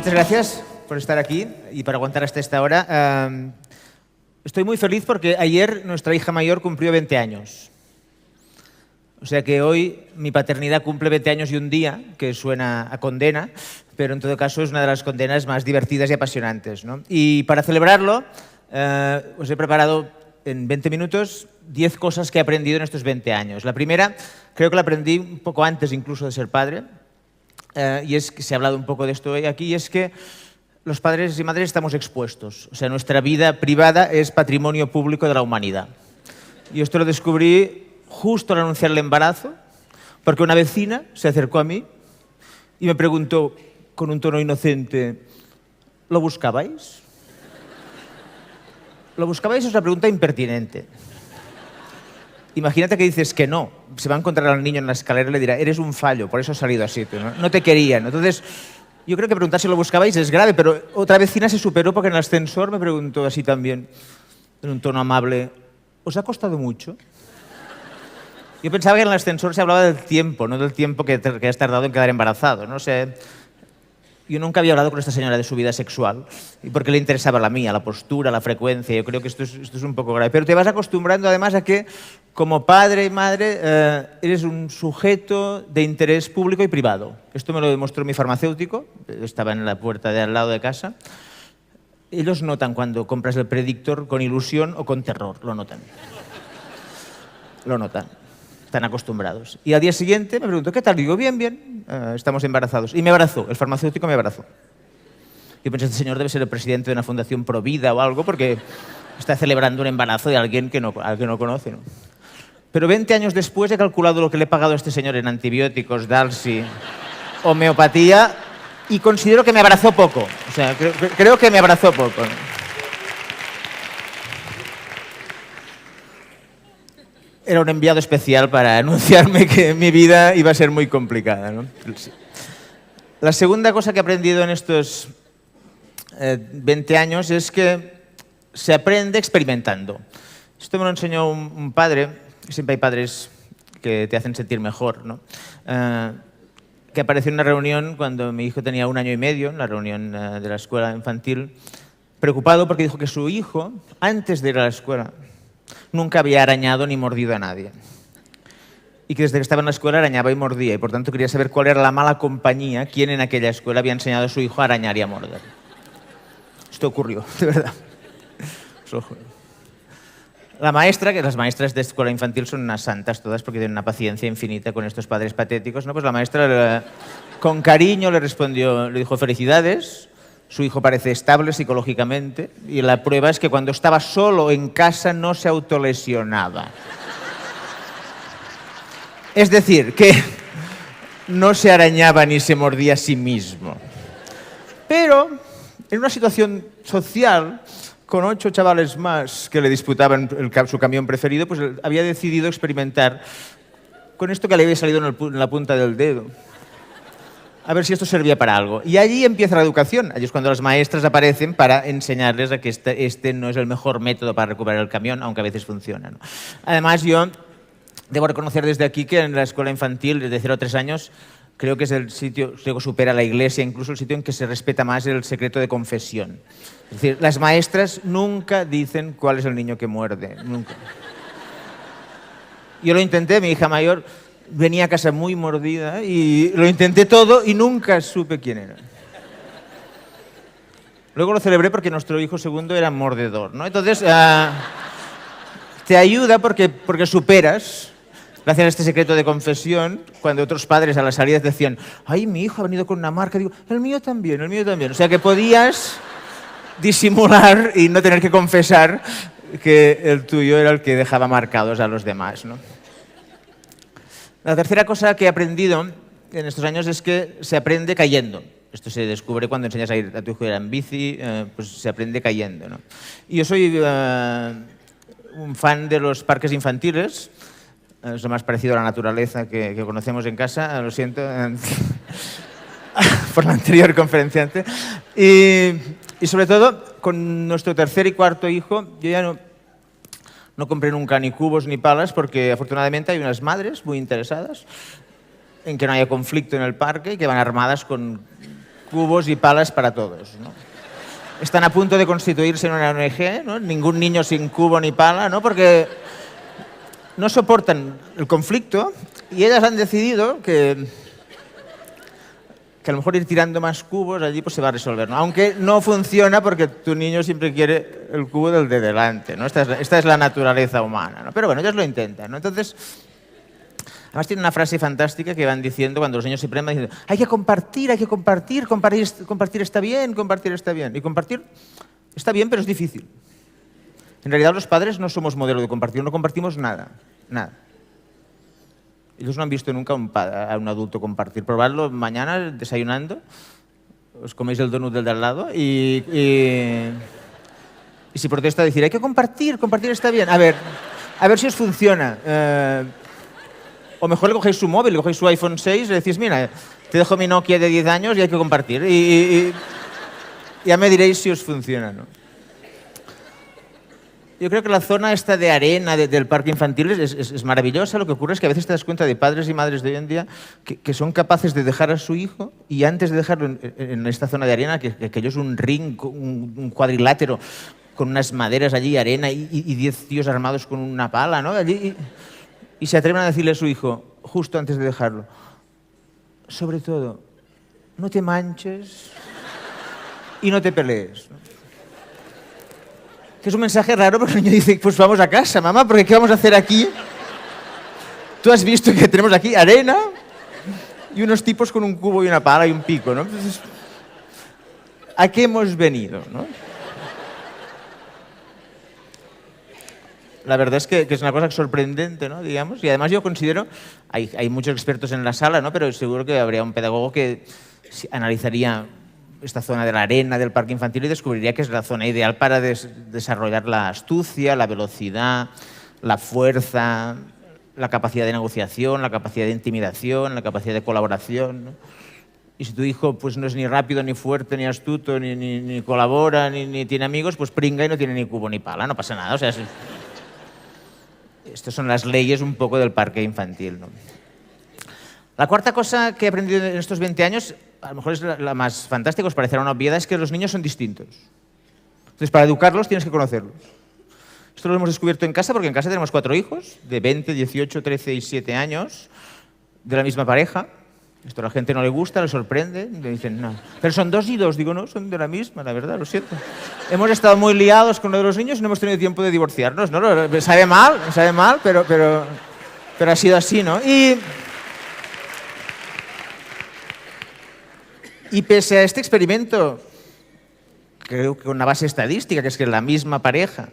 Muchas gracias por estar aquí y por aguantar hasta esta hora. Estoy muy feliz porque ayer nuestra hija mayor cumplió 20 años. O sea que hoy mi paternidad cumple 20 años y un día, que suena a condena, pero en todo caso es una de las condenas más divertidas y apasionantes, ¿no? Y para celebrarlo, os he preparado en 20 minutos 10 cosas que he aprendido en estos 20 años. La primera, creo que la aprendí un poco antes incluso de ser padre, y es que se ha hablado un poco de esto hoy aquí, y es que los padres y madres estamos expuestos. O sea, nuestra vida privada es patrimonio público de la humanidad. Y esto lo descubrí justo al anunciar el embarazo, porque una vecina se acercó a mí y me preguntó con un tono inocente, ¿lo buscabais? ¿Lo buscabais? Es una pregunta impertinente. Imagínate que dices que no. Se va a encontrar al niño en la escalera y le dirá, eres un fallo, por eso has salido así, tú, ¿no? No te querían. Entonces, yo creo que preguntar si lo buscabais es grave, pero otra vecina se superó porque en el ascensor me preguntó así también, en un tono amable, ¿os ha costado mucho? Yo pensaba que en el ascensor se hablaba del tiempo, no del tiempo que has tardado en quedar embarazado, ¿no? O sea, yo nunca había hablado con esta señora de su vida sexual y porque le interesaba la mía, la postura, la frecuencia. Yo creo que esto es un poco grave. Pero te vas acostumbrando además a que, como padre y madre, eres un sujeto de interés público y privado. Esto me lo demostró mi farmacéutico, estaba en la puerta de al lado de casa. Ellos notan cuando compras el Predictor con ilusión o con terror, lo notan. Lo notan. Están acostumbrados. Y al día siguiente me preguntó, ¿qué tal? Digo, bien, bien, estamos embarazados. Y me abrazó, el farmacéutico me abrazó. Yo pensé, este señor debe ser el presidente de una fundación Provida o algo, porque está celebrando un embarazo de alguien al que no conoce, ¿no? Pero 20 años después he calculado lo que le he pagado a este señor en antibióticos, Dalsi, homeopatía, y considero que me abrazó poco. O sea, creo que me abrazó poco, ¿no? Era un enviado especial para anunciarme que mi vida iba a ser muy complicada, ¿no? La segunda cosa que he aprendido en estos 20 años es que se aprende experimentando. Esto me lo enseñó un padre, siempre hay padres que te hacen sentir mejor, ¿no? Que apareció en una reunión cuando mi hijo tenía 1 año y medio, en la reunión de la escuela infantil, preocupado porque dijo que su hijo, antes de ir a la escuela, nunca había arañado ni mordido a nadie. Y que desde que estaba en la escuela arañaba y mordía. Y por tanto quería saber cuál era la mala compañía, quién en aquella escuela había enseñado a su hijo a arañar y a morder. Esto ocurrió, de verdad. La maestra, que las maestras de escuela infantil son unas santas todas porque tienen una paciencia infinita con estos padres patéticos, ¿no? Pues la maestra con cariño le respondió, le dijo, felicidades. Su hijo parece estable psicológicamente y la prueba es que cuando estaba solo en casa no se autolesionaba. Es decir, que no se arañaba ni se mordía a sí mismo. Pero en una situación social, con 8 chavales más que le disputaban su camión preferido, pues había decidido experimentar con esto que le había salido en la punta del dedo. A ver si esto servía para algo. Y allí empieza la educación. Allí es cuando las maestras aparecen para enseñarles a que este no es el mejor método para recuperar el camión, aunque a veces funciona, ¿no? Además, yo debo reconocer desde aquí que en la escuela infantil, desde 0 a 3 años, creo que es el sitio, luego supera la iglesia, incluso el sitio en que se respeta más el secreto de confesión. Es decir, las maestras nunca dicen cuál es el niño que muerde. Nunca. Yo lo intenté, mi hija mayor venía a casa muy mordida y lo intenté todo y nunca supe quién era. Luego lo celebré porque nuestro hijo segundo era mordedor, ¿no? Entonces, te ayuda porque superas, gracias a este secreto de confesión, cuando otros padres a las salidas decían, ay, mi hijo ha venido con una marca, digo, el mío también, el mío también. O sea que podías disimular y no tener que confesar que el tuyo era el que dejaba marcados a los demás, ¿no? La tercera cosa que he aprendido en estos años es que se aprende cayendo. Esto se descubre cuando enseñas a ir a tu hijo en bici, pues se aprende cayendo, ¿no? Y yo soy un fan de los parques infantiles. Es lo más parecido a la naturaleza que conocemos en casa, lo siento por la anterior conferenciante. Y sobre todo, con nuestro tercer y cuarto hijo, yo ya no compré nunca ni cubos ni palas porque afortunadamente hay unas madres muy interesadas en que no haya conflicto en el parque y que van armadas con cubos y palas para todos, ¿no? Están a punto de constituirse en una ONG, ¿no? Ningún niño sin cubo ni pala, ¿no? Porque no soportan el conflicto y ellas han decidido que a lo mejor ir tirando más cubos allí pues se va a resolver, ¿no? Aunque no funciona porque tu niño siempre quiere el cubo del de delante, ¿no? Esta es la naturaleza humana, ¿no? Pero bueno, ellos lo intentan, ¿no? Entonces, además tiene una frase fantástica que van diciendo cuando los niños se prendan, diciendo, hay que compartir, compartir está bien, compartir está bien. Y compartir está bien, pero es difícil. En realidad los padres no somos modelo de compartir, no compartimos nada, nada. Ellos no han visto nunca a un adulto compartir. Probadlo mañana desayunando, os coméis el donut del de al lado y si protesta decir, hay que compartir está bien. A ver si os funciona. O mejor le cogéis su móvil, le cogéis su iPhone 6 y le decís, mira, te dejo mi Nokia de 10 años y hay que compartir. Y ya me diréis si os funciona, ¿no? Yo creo que la zona esta de arena del parque infantil es maravillosa. Lo que ocurre es que a veces te das cuenta de padres y madres de hoy en día que son capaces de dejar a su hijo y antes de dejarlo en esta zona de arena, que aquello es un ring, un cuadrilátero, con unas maderas allí, arena y 10 tíos armados con una pala, ¿no? Allí, y se atreven a decirle a su hijo, justo antes de dejarlo, sobre todo, no te manches y no te pelees, ¿no? Que es un mensaje raro porque el niño dice, pues vamos a casa, mamá, porque ¿qué vamos a hacer aquí? Tú has visto que tenemos aquí arena y unos tipos con un cubo y una pala y un pico, ¿no? Entonces, ¿a qué hemos venido, no? La verdad es que es una cosa sorprendente, ¿no? Digamos, y además yo considero, hay muchos expertos en la sala, ¿no? Pero seguro que habría un pedagogo que analizaría esta zona de la arena del parque infantil y descubriría que es la zona ideal para desarrollar la astucia, la velocidad, la fuerza, la capacidad de negociación, la capacidad de intimidación, la capacidad de colaboración, ¿no? Y si tu hijo pues, no es ni rápido, ni fuerte, ni astuto, ni colabora, ni tiene amigos, pues pringa y no tiene ni cubo ni pala, no pasa nada. O sea, estas son las leyes un poco del parque infantil, ¿no? La cuarta cosa que he aprendido en estos 20 años, a lo mejor es la más fantástica, os parecerá una obviedad, es que los niños son distintos. Entonces, para educarlos tienes que conocerlos. Esto lo hemos descubierto en casa porque en casa tenemos 4 hijos, de 20, 18, 13 y 7 años, de la misma pareja. Esto a la gente no le gusta, le sorprende, le dicen, no. Pero son 2 y 2, digo, no, son de la misma, la verdad, lo siento. Hemos estado muy liados con lo de los niños y no hemos tenido tiempo de divorciarnos, ¿no? Me sabe mal, pero ha sido así, ¿no? Y pese a este experimento, creo que con una base estadística, que es que la misma pareja,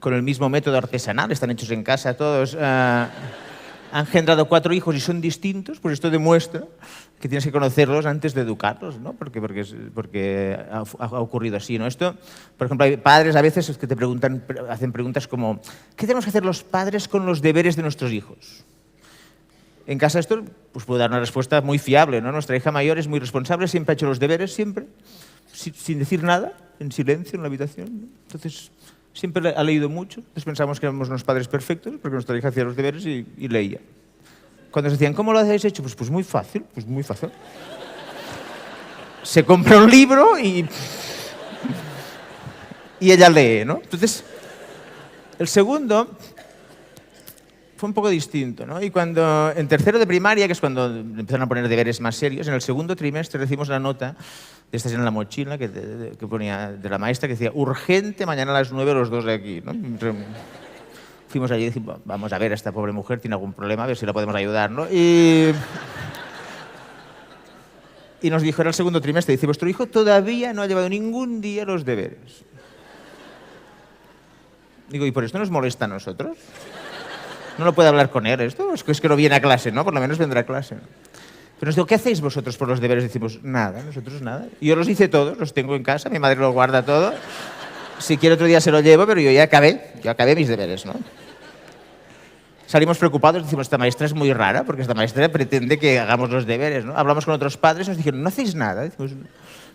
con el mismo método artesanal, están hechos en casa todos, han engendrado 4 hijos y son distintos, pues esto demuestra que tienes que conocerlos antes de educarlos, ¿no? Porque ha ocurrido así, ¿no? Esto, por ejemplo, hay padres a veces que te hacen preguntas como, ¿qué tenemos que hacer los padres con los deberes de nuestros hijos? En casa esto pues puedo dar una respuesta muy fiable, ¿no? Nuestra hija mayor es muy responsable, siempre ha hecho los deberes, siempre, sin decir nada, en silencio en la habitación, ¿no? Entonces, siempre ha leído mucho. Entonces pensamos que éramos unos padres perfectos porque nuestra hija hacía los deberes y leía. Cuando nos decían, ¿cómo lo habéis hecho? Pues muy fácil, Se compra un libro y ella lee, ¿no? Entonces, el segundo fue un poco distinto, ¿no? Y cuando, en tercero de primaria, que es cuando empezaron a poner deberes más serios, en el segundo trimestre recibimos una nota, de estas en la mochila, que ponía de la maestra, que decía, urgente, mañana a las 9 los dos de aquí, ¿no? Fuimos allí y dijimos, vamos a ver, esta pobre mujer tiene algún problema, a ver si la podemos ayudar, ¿no? Y nos dijo, era el segundo trimestre, dice, vuestro hijo todavía no ha llevado ningún día los deberes. Digo, ¿y por esto nos molesta a nosotros? ¿No lo puede hablar con él esto? Es que no viene a clase, ¿no? Por lo menos vendrá a clase, ¿no? Pero nos digo, ¿qué hacéis vosotros por los deberes? Decimos, nada, nosotros nada. Yo los hice todos, los tengo en casa, mi madre los guarda todo. Si quiere otro día se lo llevo, pero yo acabé mis deberes, ¿no? Salimos preocupados, decimos, esta maestra es muy rara, porque esta maestra pretende que hagamos los deberes, ¿no? Hablamos con otros padres y nos dijeron, ¿no hacéis nada? Decimos,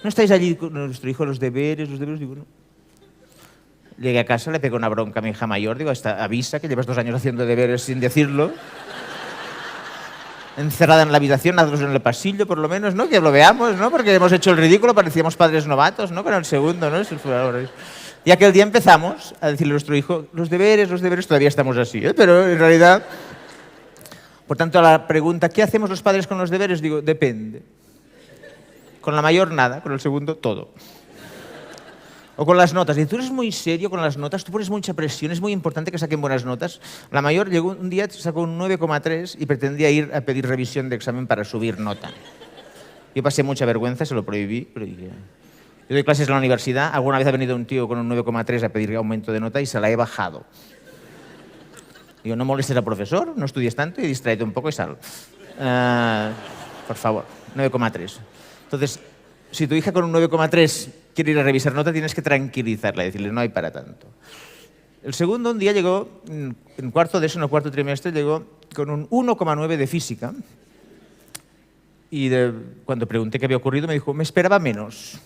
¿no estáis allí con nuestro hijo los deberes? Digo, no. Llegué a casa, le pegué una bronca a mi hija mayor, digo, avisa que llevas 2 años haciendo deberes sin decirlo. encerrada en la habitación, nosotros en el pasillo, por lo menos, ¿no? Que lo veamos, ¿no? Porque hemos hecho el ridículo, parecíamos padres novatos, ¿no? Con el segundo, ¿no? Y aquel día empezamos a decirle a nuestro hijo, los deberes, todavía estamos así, ¿eh? Pero en realidad... Por tanto, a la pregunta, ¿qué hacemos los padres con los deberes? Digo, depende. Con la mayor, nada. Con el segundo, todo. O con las notas. Y tú eres muy serio con las notas, tú pones mucha presión, es muy importante que saquen buenas notas. La mayor llegó un día, sacó un 9,3 y pretendía ir a pedir revisión de examen para subir nota. Yo pasé mucha vergüenza, se lo prohibí, pero dije... Yo doy clases en la universidad, alguna vez ha venido un tío con un 9,3 a pedir aumento de nota y se la he bajado. Digo, no molestes al profesor, no estudies tanto y distráete un poco y sal. Por favor, 9,3. Entonces, si tu hija con un 9,3 quiere ir a revisar nota, tienes que tranquilizarla y decirle, no hay para tanto. El segundo, un día llegó, en cuarto de eso, en el cuarto trimestre, llegó con un 1,9 de física. Y cuando pregunté qué había ocurrido, me dijo, me esperaba menos.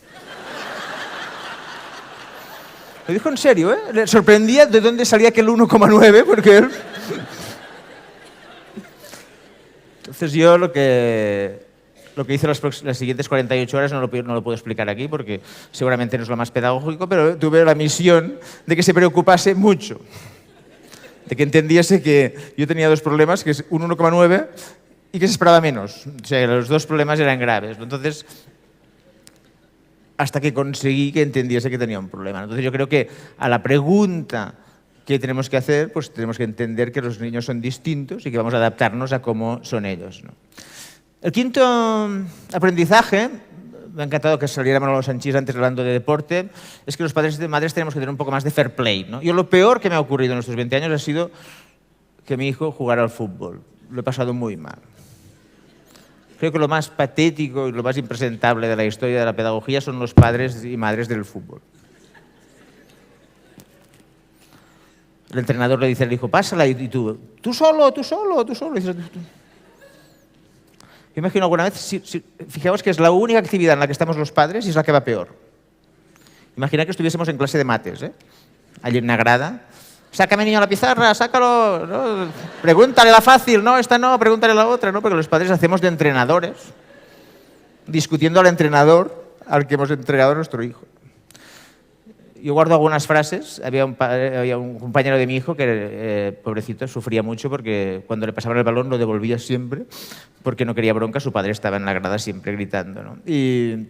Lo dijo en serio, ¿eh? Le sorprendía de dónde salía aquel 1,9, porque él... Entonces yo lo que hice las siguientes 48 horas no lo puedo explicar aquí, porque seguramente no es lo más pedagógico, pero tuve la misión de que se preocupase mucho. De que entendiese que yo tenía dos problemas, que es un 1,9 y que se esperaba menos. O sea, los dos problemas eran graves. Entonces... hasta que conseguí que entendiese que tenía un problema. Entonces yo creo que a la pregunta que tenemos que hacer, pues tenemos que entender que los niños son distintos y que vamos a adaptarnos a cómo son ellos, ¿no? El quinto aprendizaje, me ha encantado que saliera Manolo Sanchís antes hablando de deporte, es que los padres y madres tenemos que tener un poco más de fair play, ¿no? Yo lo peor que me ha ocurrido en estos 20 años ha sido que mi hijo jugara al fútbol. Lo he pasado muy mal. Creo que lo más patético y lo más impresentable de la historia de la pedagogía son los padres y madres del fútbol. El entrenador le dice al hijo, pásala, y tú solo. Y dices, yo imagino alguna vez, fijaos que es la única actividad en la que estamos los padres y es la que va peor. Imagina que estuviésemos en clase de mates, ¿eh? Allí en una grada. Sácame, niño, la pizarra, sácalo. ¿No? Pregúntale la fácil, no, esta no, pregúntale la otra, ¿no? Porque los padres hacemos de entrenadores, discutiendo al entrenador al que hemos entregado a nuestro hijo. Yo guardo algunas frases. Había un compañero de mi hijo que, pobrecito, sufría mucho porque cuando le pasaban el balón lo devolvía siempre porque no quería bronca, su padre estaba en la grada siempre gritando, ¿no? Y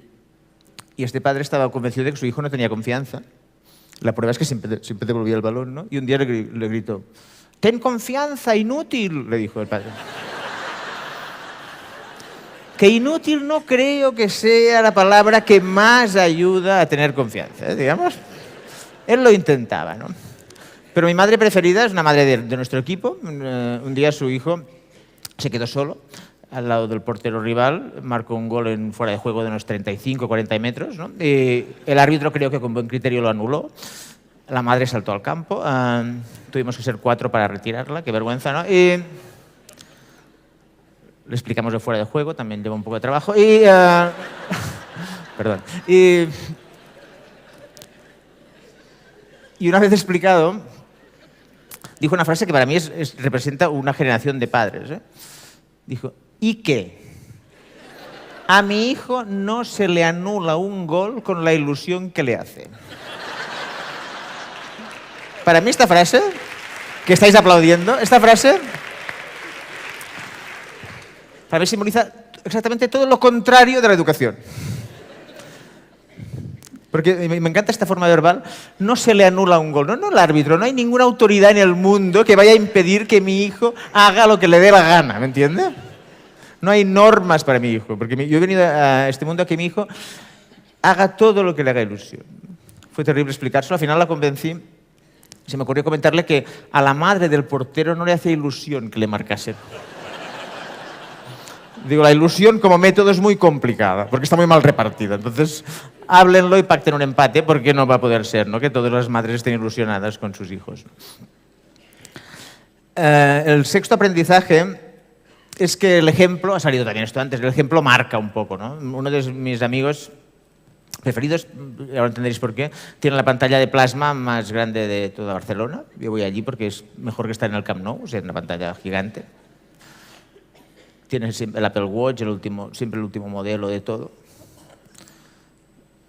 este padre estaba convencido de que su hijo no tenía confianza. La prueba es que siempre devolvía el balón, ¿no? Y un día le gritó, ten confianza, inútil, le dijo el padre. Que inútil no creo que sea la palabra que más ayuda a tener confianza, ¿eh? Digamos. Él lo intentaba, ¿no? Pero mi madre preferida es una madre de nuestro equipo. Un día su hijo se quedó solo al lado del portero rival, marcó un gol en fuera de juego de unos 35 o 40 metros, ¿no? Y el árbitro creo que con buen criterio lo anuló. La madre saltó al campo. Tuvimos que ser 4 para retirarla, qué vergüenza, ¿no? Y le explicamos de fuera de juego, también lleva un poco de trabajo. Y, perdón. Y una vez explicado, dijo una frase que para mí representa una generación de padres, ¿eh? Dijo, ¿y qué? A mi hijo no se le anula un gol con la ilusión que le hace. Para mí esta frase, que estáis aplaudiendo, esta frase para mí simboliza exactamente todo lo contrario de la educación. Porque me encanta esta forma verbal, no se le anula un gol, no el árbitro, no hay ninguna autoridad en el mundo que vaya a impedir que mi hijo haga lo que le dé la gana, ¿me entiende? No hay normas para mi hijo, porque yo he venido a este mundo a que mi hijo haga todo lo que le haga ilusión. Fue terrible explicárselo, al final la convencí. Se me ocurrió comentarle que a la madre del portero no le hacía ilusión que le marcase. Digo, la ilusión como método es muy complicada, porque está muy mal repartida. Entonces, háblenlo y pacten un empate, porque no va a poder ser, ¿no? Que todas las madres estén ilusionadas con sus hijos. El sexto aprendizaje es que el ejemplo, ha salido también esto antes, el ejemplo marca un poco, ¿no? Uno de mis amigos preferidos, ahora entenderéis por qué, tiene la pantalla de plasma más grande de toda Barcelona. Yo voy allí porque es mejor que estar en el Camp Nou, o sea, en una pantalla gigante. tiene el Apple Watch, siempre el último modelo de todo.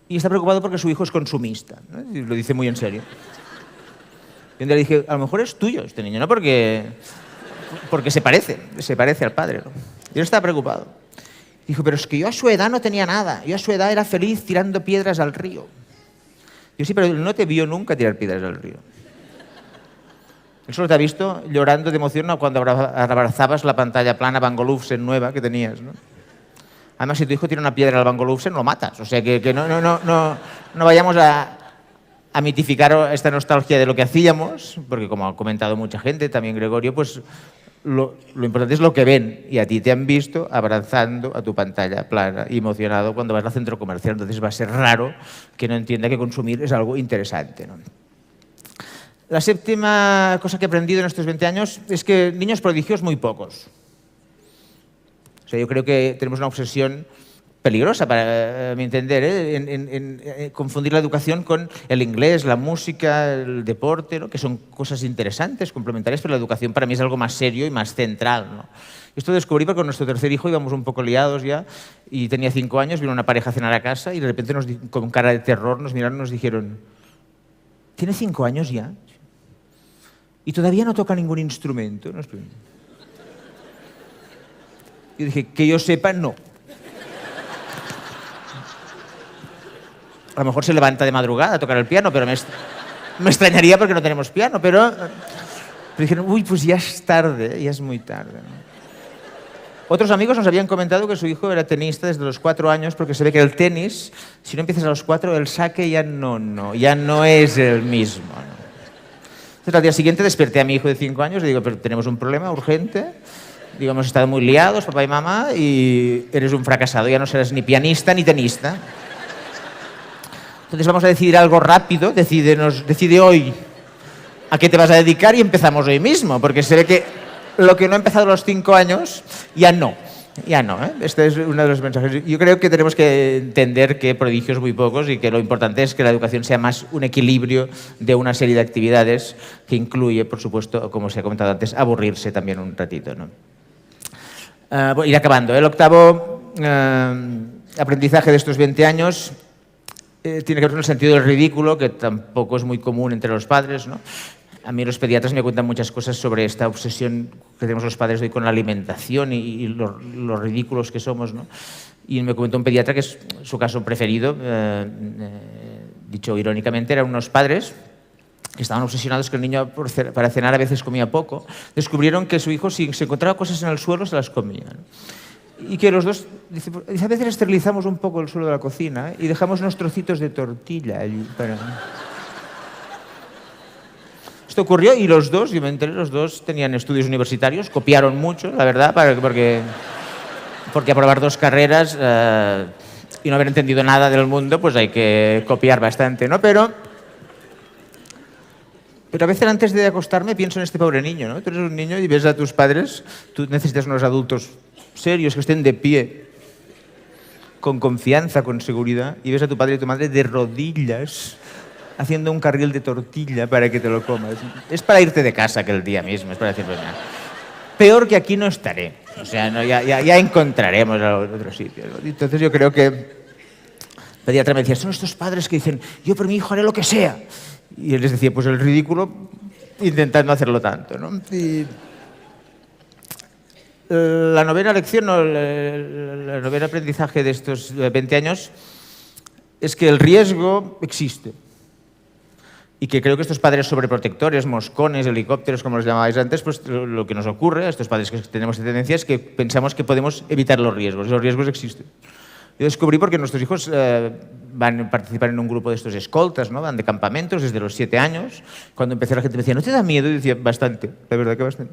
Y está preocupado porque su hijo es consumista, ¿no? Y lo dice muy en serio. Y un día le dije, a lo mejor es tuyo este niño, ¿no? Porque se parece al padre, ¿no? Y él estaba preocupado. Dijo, pero es que yo a su edad no tenía nada. Yo a su edad era feliz tirando piedras al río. Yo sí, pero él no te vio nunca tirar piedras al río. Él solo te ha visto llorando de emoción cuando abrazabas la pantalla plana Bang & Olufsen nueva que tenías, ¿no? Además, si tu hijo tira una piedra al Bang & Olufsen, lo matas. O sea, que no vayamos a mitificar esta nostalgia de lo que hacíamos, porque como ha comentado mucha gente, también Gregorio, pues lo importante es lo que ven, y a ti te han visto abrazando a tu pantalla plana y emocionado cuando vas al centro comercial. Entonces va a ser raro que no entienda que consumir es algo interesante, ¿no? La séptima cosa que he aprendido en estos 20 años es que niños prodigios muy pocos. O sea, yo creo que tenemos una obsesión peligrosa, para mi entender, en confundir la educación con el inglés, la música, el deporte, ¿no? Que son cosas interesantes, complementarias, pero la educación para mí es algo más serio y más central, ¿no? Esto lo descubrí porque con nuestro tercer hijo íbamos un poco liados ya, y tenía 5 años, vino una pareja a cenar a casa y de repente con cara de terror nos miraron y nos dijeron, ¿tiene 5 años ya? ¿Y todavía no toca ningún instrumento? Yo dije, que yo sepa, no. A lo mejor se levanta de madrugada a tocar el piano, pero me extrañaría porque no tenemos piano. Pero dijeron, uy, pues ya es tarde, ya es muy tarde, ¿no? Otros amigos nos habían comentado que su hijo era tenista desde los 4 años, porque se ve que el tenis, si no empiezas a los 4, el saque ya no es el mismo, ¿no? Entonces, al día siguiente desperté a mi hijo de 5 años y digo, pero tenemos un problema urgente. Digo, hemos estado muy liados, papá y mamá, y eres un fracasado, ya no serás ni pianista ni tenista. Entonces vamos a decidir algo rápido, decide hoy a qué te vas a dedicar y empezamos hoy mismo, porque se ve que lo que no ha empezado a los 5 años, ya no, ¿eh? Este es uno de los mensajes. Yo creo que tenemos que entender que prodigios muy pocos y que lo importante es que la educación sea más un equilibrio de una serie de actividades que incluye, por supuesto, como se ha comentado antes, aburrirse también un ratito, ¿no? Voy a ir acabando. El octavo aprendizaje de estos 20 años tiene que ver con el sentido del ridículo, que tampoco es muy común entre los padres, ¿no? A mí los pediatras me cuentan muchas cosas sobre esta obsesión que tenemos los padres hoy con la alimentación y los ridículos que somos, ¿no? Y me comentó un pediatra que es su caso preferido, dicho irónicamente, eran unos padres que estaban obsesionados que el niño para cenar a veces comía poco. Descubrieron que su hijo, si se encontraba cosas en el suelo, se las comía, ¿no? Y que los dos, dice, a veces esterilizamos un poco el suelo de la cocina, ¿eh? Y dejamos unos trocitos de tortilla allí para... Esto ocurrió y los dos, yo me enteré, los dos tenían estudios universitarios, copiaron mucho, la verdad, porque aprobar 2 carreras y no haber entendido nada del mundo, pues hay que copiar bastante, ¿no? Pero a veces antes de acostarme pienso en este pobre niño, ¿no? Tú eres un niño y ves a tus padres, tú necesitas unos adultos serios que estén de pie, con confianza, con seguridad, y ves a tu padre y tu madre de rodillas haciendo un carril de tortilla para que te lo comas. Es para irte de casa aquel día mismo, es para decir, pues, peor que aquí no estaré. O sea, no, ya encontraremos otro sitio, ¿no? Entonces yo creo que el pediatra me decía, son estos padres que dicen, yo por mi hijo haré lo que sea. Y él les decía, pues el ridículo, intentando hacerlo tanto, ¿no? Y la novena lección, el noveno aprendizaje de estos 20 años es que el riesgo existe. Y que creo que estos padres sobreprotectores, moscones, helicópteros, como los llamabais antes, pues lo que nos ocurre a estos padres que tenemos esta tendencia es que pensamos que podemos evitar los riesgos. Los riesgos existen. Yo descubrí porque nuestros hijos van a participar en un grupo de estos escoltas, ¿no? Van de campamentos desde los 7 años. Cuando empecé la gente me decía, ¿no te da miedo? Y decía, bastante, la verdad que bastante.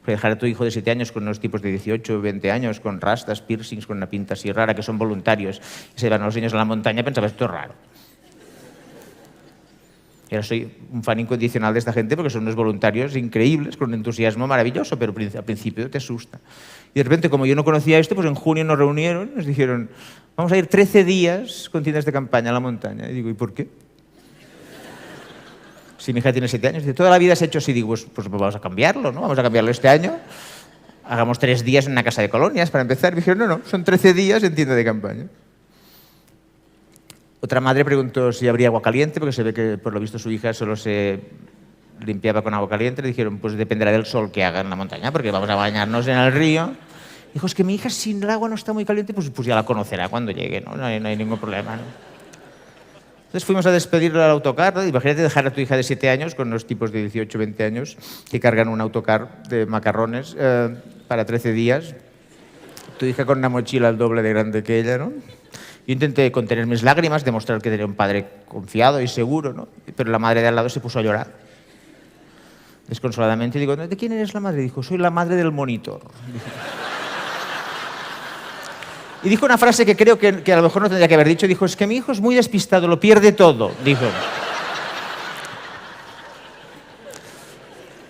Porque dejar a tu hijo de 7 años con unos tipos de 18 o 20 años, con rastas, piercings, con una pinta así rara, que son voluntarios, y se van a los niños a la montaña, pensaba, esto es raro. Y ahora soy un fan incondicional de esta gente porque son unos voluntarios increíbles, con un entusiasmo maravilloso, pero al principio te asusta. Y de repente, como yo no conocía esto, pues en junio nos reunieron, nos dijeron, vamos a ir 13 días con tiendas de campaña a la montaña. Y digo, ¿y por qué? Si mi hija tiene 7 años, dice, toda la vida se ha hecho así. Digo, pues vamos a cambiarlo, ¿no? Vamos a cambiarlo este año. hagamos 3 días en una casa de colonias para empezar. Y me dijeron, no, son 13 días en tienda de campaña. Otra madre preguntó si habría agua caliente, porque se ve que por lo visto su hija solo se limpiaba con agua caliente. Le dijeron, pues dependerá del sol que haga en la montaña, porque vamos a bañarnos en el río. Dijo, es que mi hija sin el agua no está muy caliente, pues ya la conocerá cuando llegue, ¿no? No hay ningún problema, ¿no? Entonces fuimos a despedirla al autocar, ¿no? Imagínate dejar a tu hija de 7 años con los tipos de 18, 20 años que cargan un autocar de macarrones para 13 días. Tu hija con una mochila el doble de grande que ella, ¿no? Yo intenté contener mis lágrimas, demostrar que tenía un padre confiado y seguro, ¿no? Pero la madre de al lado se puso a llorar desconsoladamente. Y digo, ¿de quién eres la madre? Dijo, soy la madre del monitor. Y dijo una frase que creo que a lo mejor no tendría que haber dicho. Dijo, es que mi hijo es muy despistado, lo pierde todo. Dijo.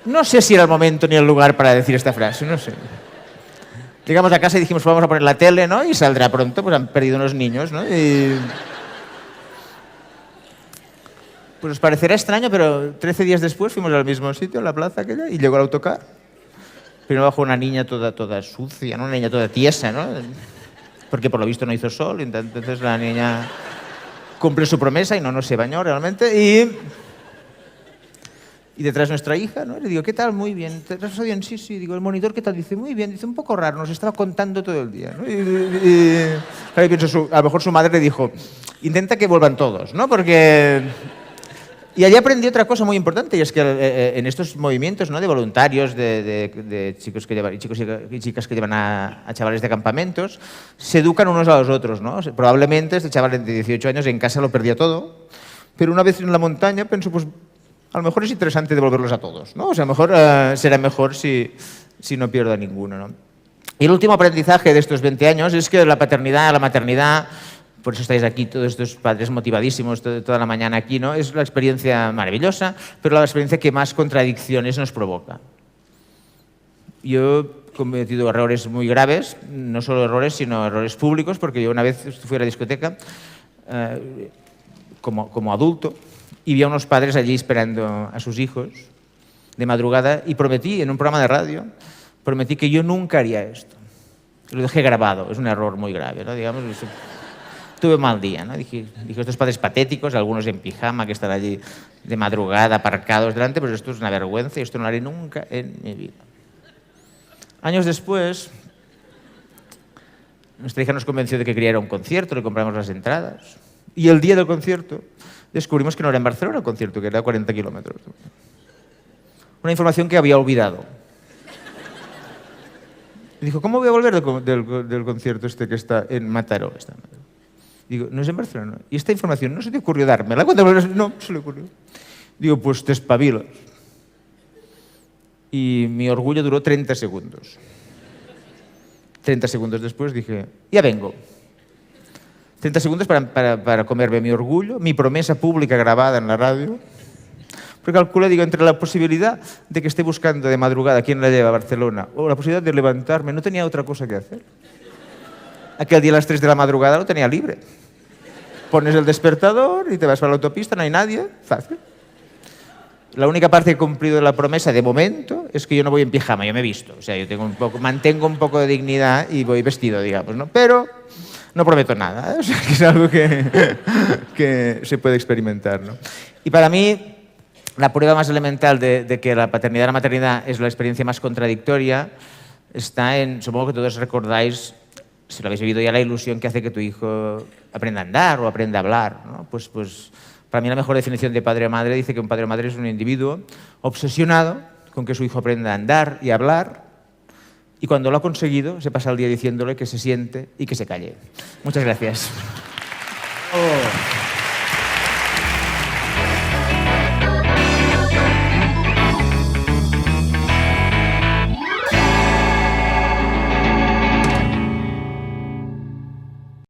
No sé si era el momento ni el lugar para decir esta frase, no sé. Llegamos a casa y dijimos, vamos a poner la tele, ¿no? Y saldrá pronto, pues han perdido unos niños, ¿no? Y... pues os parecerá extraño, pero 13 días después fuimos al mismo sitio, a la plaza aquella, y llegó el autocar. Primero bajó una niña toda sucia, ¿no? Una niña toda tiesa, ¿no? Porque por lo visto no hizo sol, entonces la niña cumple su promesa y no se bañó realmente. Y detrás nuestra hija, ¿no? Le digo, ¿qué tal? Muy bien. ¿Te has pasado bien? Sí, sí. Digo, ¿el monitor qué tal? Dice, muy bien. Dice, un poco raro, nos estaba contando todo el día, ¿no? Claro, y pienso, a lo mejor su madre le dijo, intenta que vuelvan todos, ¿no? Porque... Y allí aprendí otra cosa muy importante, y es que en estos movimientos, ¿no? De voluntarios, de chicos y chicas que llevan a chavales de campamentos, se educan unos a los otros, ¿no? Probablemente este chaval de 18 años en casa lo perdía todo, pero una vez en la montaña pensó, pues a lo mejor es interesante devolverlos a todos, ¿no? O sea, a lo mejor será mejor si no pierdo a ninguno, ¿no? Y el último aprendizaje de estos 20 años es que la paternidad, la maternidad... Por eso estáis aquí, todos estos padres motivadísimos toda la mañana aquí, ¿no? Es la experiencia maravillosa, pero la experiencia que más contradicciones nos provoca. Yo he cometido errores muy graves, no solo errores, sino errores públicos, porque yo una vez fui a la discoteca como adulto y vi a unos padres allí esperando a sus hijos de madrugada y prometí, en un programa de radio, prometí que yo nunca haría esto. Lo dejé grabado, es un error muy grave, ¿no? Digamos, tuve un mal día, ¿no? Dije, estos padres patéticos, algunos en pijama, que están allí de madrugada, aparcados delante, pues esto es una vergüenza y esto no lo haré nunca en mi vida. Años después, nuestra hija nos convenció de que quería ir a un concierto, le compramos las entradas. Y el día del concierto descubrimos que no era en Barcelona el concierto, que era a 40 kilómetros. Una información que había olvidado. Y dijo, ¿cómo voy a volver del concierto este que está en Mataró? Digo, no es en Barcelona. ¿Y esta información no se te ocurrió dármela? No, se le ocurrió. Digo, pues te espabilas. Y mi orgullo duró 30 segundos. 30 segundos después dije, ya vengo. 30 segundos para comerme mi orgullo, mi promesa pública grabada en la radio. Porque calculo, digo, entre la posibilidad de que esté buscando de madrugada quién la lleva a Barcelona o la posibilidad de levantarme, no tenía otra cosa que hacer. Aquel día a las 3 de la madrugada lo tenía libre. Pones el despertador y te vas para la autopista, no hay nadie, fácil. La única parte que he cumplido de la promesa de momento es que yo no voy en pijama, yo me he visto. O sea, yo mantengo un poco de dignidad y voy vestido, digamos, ¿no? Pero no prometo nada, ¿eh? O sea, que es algo que se puede experimentar, ¿no? Y para mí, la prueba más elemental de que la paternidad y la maternidad es la experiencia más contradictoria está en, supongo que todos recordáis, si lo habéis vivido ya, la ilusión que hace que tu hijo aprenda a andar o aprenda a hablar, ¿no? Pues para mí la mejor definición de padre o madre dice que un padre o madre es un individuo obsesionado con que su hijo aprenda a andar y a hablar, y cuando lo ha conseguido se pasa el día diciéndole que se siente y que se calle. Muchas gracias.